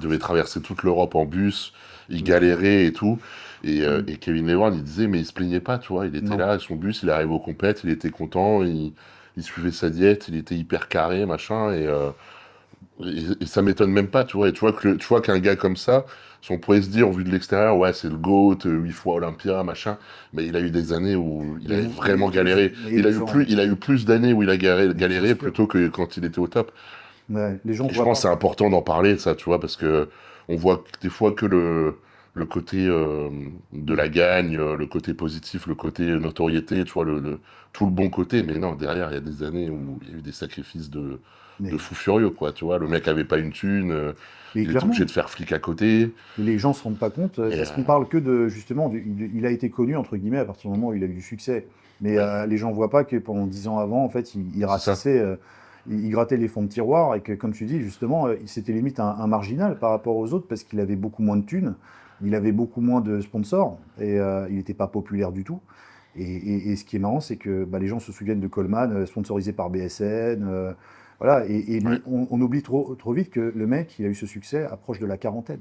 devait traverser toute l'Europe en bus, il galérait et tout. Et Kevin Lewan, il disait, mais il se plaignait pas, tu vois. Il était Non. là, son bus, il arrive aux compètes, il était content, il suivait sa diète, il était hyper carré, machin. Et ça m'étonne même pas, tu vois. Et tu vois qu'un gars comme ça, si on pourrait se dire, vu de l'extérieur, ouais, c'est le GOAT, 8 fois Olympia, machin. Mais il a eu des années où il Mais, avait vous- vraiment galéré. mais les gens, Il a eu plus d'années où il a bien galéré sûr, plutôt que quand il était au top. ouais, les gens Et je voient pense que pas. c'est important d'en parler, ça, tu vois, parce que on voit des fois que le côté de la gagne, le côté positif, le côté notoriété, tu vois, tout le bon côté. Mais non, derrière, il y a des années où il y a eu des sacrifices de Mais, fous furieux, quoi. Tu vois, le mec avait pas une thune, mais il était obligé clairement, de faire flic à côté. les gens se rendent pas compte Et parce qu'on parle que de justement, il a été connu entre guillemets à partir du moment où il a eu du succès. Mais ouais, les gens voient pas que pendant 10 ans avant, en fait, il c'est ça. ratissait, il grattait les fonds de tiroir et que, comme tu dis, justement, c'était limite un marginal par rapport aux autres parce qu'il avait beaucoup moins de thunes, il avait beaucoup moins de sponsors et il n'était pas populaire du tout. Et ce qui est marrant, c'est que bah, les gens se souviennent de Coleman, sponsorisé par BSN. Voilà, Ouais. on oublie trop vite que le mec, il a eu ce succès à proche de la quarantaine.